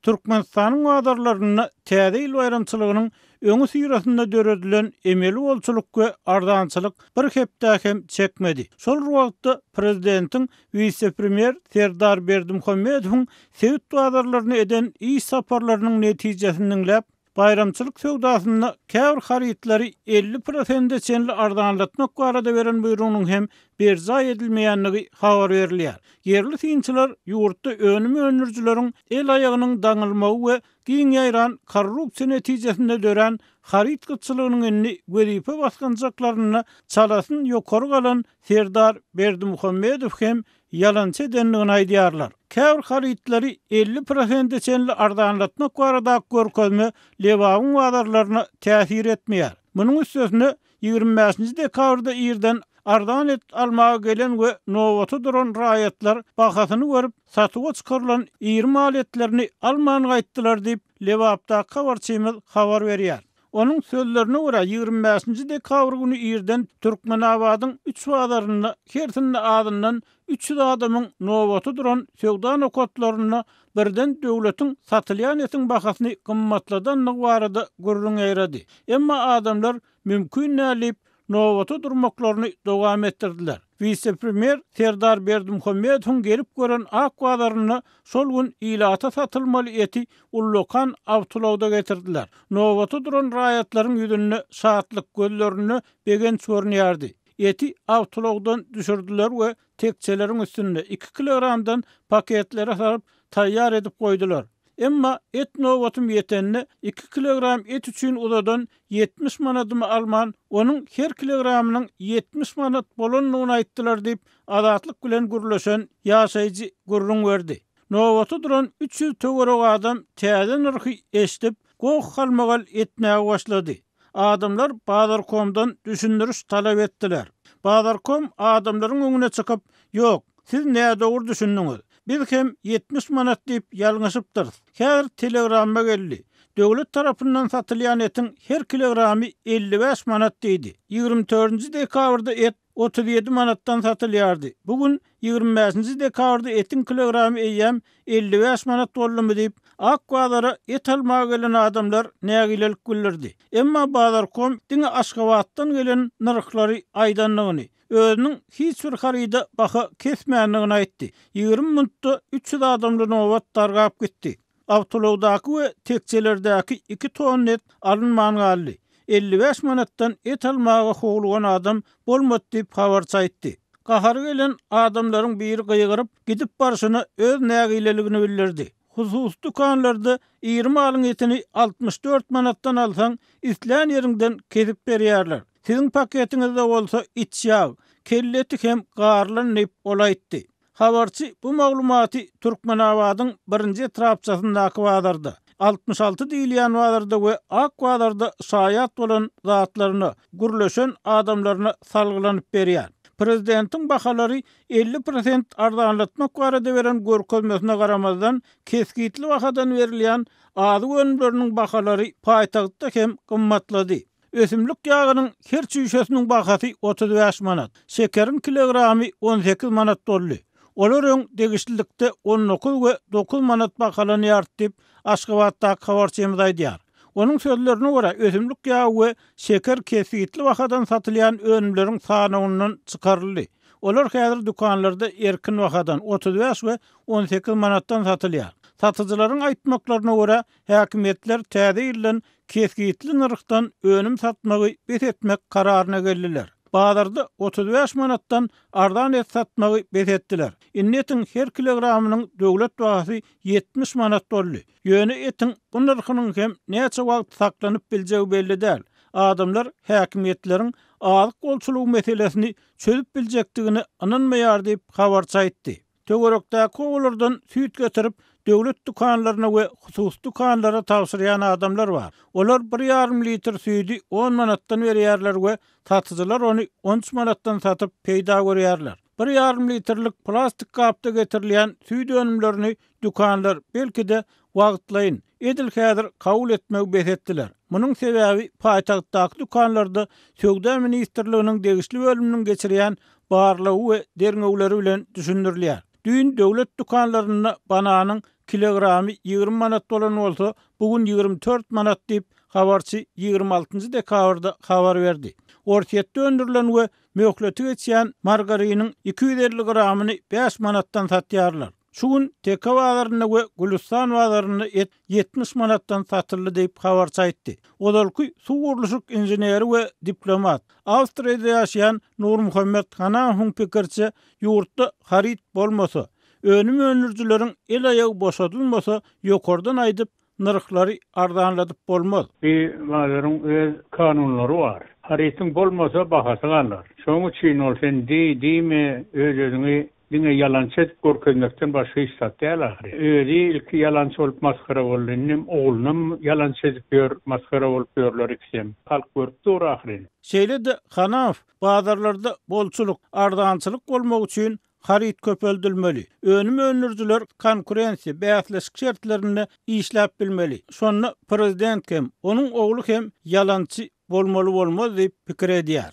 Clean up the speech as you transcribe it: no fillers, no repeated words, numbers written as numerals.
Türkmenistanyň wadarlaryna täze il bayramçylygynyň öňü syrasynda döredilen emeli bolçuluk we ardançylyk bir hepde hem çekmedi. Şol wagtda prezidentiň vice-premier Serdar Berdimuhammedowyň Sewit wadarlaryny eden iş saparlarynyň netijesini läp bayramçylyk söwdasyny käbir harytlary 50% çenli ardanlatmak barada beren buyrugynyň hem berza edilmeýänligi habar berilýär. Yerli synçylar ýurtda önümi önürjüleriň el aýagynyň daňylmagy we giň ýaýran korrupsiýa netijesinde dören haryt gyçylygynyň enni wedipe baskanjaklaryny çalasyn ýokary galan Serdar Berdimuhammedow hem yalançy edenligini aýdýarlar. Käbir harytlary 50% çenli ardanlatmak barada görkezme lewagyň wadarlaryna täsir etmeýär. Munyň üstüne 25 dekabrda ýerden ardan et almağa gelen we nowata duran raýatlar bahasyny görüp satyga çykarylan 20 aletlerini almany gaýtdylar diýip Lewapda habarçymyz habar berýär. Onun sözlerine göre 25 dekabr günü ýerden Türkmenabadyň 3 wadaryny hertinde adından 300 adamyň nowata duran söwda nokatlaryna birden döwletiň satylýan etin bahasyny gymmatladanlygy barada gurrun eýredi. Emma adamlar mümkin nädip nowata durmaklaryny dowam etdirdiler. Vice-premier Serdar Berdimuhammedowyň gelip gören ak wadaryny şol gün ilata satylmaly eti Ullokan awtolawda getirdiler. Nowata duran raýatlaryň ýüzüne şahatlyk gözlerini begen çörnýärdi. Eti awtolawdan düşürdiler we tekçeleriň üstünde 2 kilogramdan paketlere saryp taýýar edip goýdular. Emma et nowatym ýetenni 2 kilogram et üçin uzadan 70 manadymy alman, onun her kilogramynyň 70 manat bolanlygyny aýtdylar diýip adatlyk bilen gürleşen ýaşaýjy gurrun berdi. Nowata duran 300 töwerek adam täze nyrhy eşdip goň halmagal etmäge başlady. Adamlar Badarkomdan düşündürüş talap etdiler. Badarkom adamlaryň öňüne çykyp, "Ýok, siz näde dogry düşündiňiz? Biz hem 70 manat diýip ýalňyşypdyr. Her telegramma geldi. Döwlet tarapyndan satylýan etin her kilogramy 55 manat diýdi. 24 dekabrda et 37 manatdan satylýardy. Bugün 25 dekabrda etin kilogramy eýem 55 manat bolýarmy diýip ak wadara et almaga gelen adamlar nägilelik bildirdi. Emma Badarkom diňe Aşgabatdan gelen narhlary aýdanlygyny özüniň hiç bir haryda baha kesmänligini aýtdy. 20 minutda 300 adamly nowat targap gitdi. Awtolawdaky we tekçelerdäki 2 ton et alınman galdy. 55 manatdan et almaga howlugan adam bolmady diýip habarça aýtdy. Gahary gelen adamlaryň biri gyýgyryp gidip barşyny öz nägileligini bildirdi. Husus dukanlarda 20 alyň etini 64 manatdan alsaň isläň ýerinden kesip berýärler. Sizin paketiňizde bolsa içýag, kelleti hem garlanıp olaýtdy. Habarçy bu maglumaty Türkmenabadyň 1-nji etrapçasyndaky wadarda 66 diýilýän wadarda we ak wadarda şaýat bolan zatlaryny gürleşen adamlaryna salgylanyp berýär. Prezidentiň bahalary 50% ardanlatmak barada beren görkezmesine garamazdan keskitli wagtdan berilýän ady önümleriniň bahalary paýtagtda hem gymmatlady. Ösümlük ýagynyň her çüýşesiniň bahasy 35 manat, şekeriň kilogramy 18 manat boldy. Olaryň degişlilikde 19 we 9 manat bahalanýar diýip Aşgabatda habarçymyz aýdýar. Onun sözlerine göre ösümlük ýagy we şeker kesitli wagtdan satylýan önümleriň sanawynyň çykaryldy. Olar häzir dukanlarda erkin wagtdan 35 we 18 manatdan satylýar. Satyjylaryň aýtmaklaryna göre häkimetler täze ýylyň kesitli narhdan önüm satmagy besetmek kararyna geldiler. Bazarda 35 manatdan ardan et satmagy besetdiler. Innetin her kilogramynyň döwlet bahasy 70 manat boldy. Ýöne etin bu narhynyň hem näçe wagt saklanyp biljegi belli däl. Adamlar häkimetleriň alyk bolçulugy meselesini çözüp biljekdigini ananmaýar diýip habarça aýtdy. Töwerekdäki kowalardan süýt getirip döwlet dukanlaryna we husus dukanlara tawsyryan adamlar bar. Olar 1,5 litr süýdi 10 manatdan berýärler we satyjylar ony 13 manatdan satyp peýda görýärler. 1,5 litrlik plastik kapda getirilýän süýt önümlerini dukanlar belki-de wagtlaýyn edil häzir kabul etmek besetdiler. Munyň sebäbi paýtagtdaky dukanlarda Söwda ministrliginiň degişli bölüminiň geçirýän barlygy we derňewleri bilen düşündirilýär. Düýün döwlet dukanlaryna bananyň kilogramy 20 manat bolan bolsa, bugün 24 manat diýip habarçy 26-njy dekabrda habar berdi. Ortiýetde öndürilen we möhleti geçýän margarynyň 250 gramyny 5 manatdan satýarlar. Şu gün TK bazarynda we Gülistan bazarynda 70 manatdan satyldy diýip habarçy aýtdy. Odalky suw gurulşyk inženeri we diplomat Awstriýada ýaşaýan Nur Muhammed Hanawyň pikirçe, ýurtda harit bolmasa, önüm önürjüleriň el aýagy boşadylmasa, ýokardan aýdyp narhlary ardanladyp bolmaz. Bazarın öz kanunlary bar. Haritin bolmasa bahasy galar. Şoň üçin ol sen diýme özüňi diňe ýalançy edip görkezmekden başga iş satýarlar. Özi ilki ýalançy bolup maskara boldynym, oğlunam ýalançy edip maskara bolup ýörler iksem. Halk görüp dur ahyry. Şeýle-de Hanaw bazarlarda bolçuluk, ardançylyk bolmak üçin harit köpeldilmeli. Önüm önürjüler konkurensiýa bäsleşik şertlerinde işläp bilmeli. Şonu prezident hem, onuň ogly hem ýalançy bolmaly bolmaz diýip pikir edýär.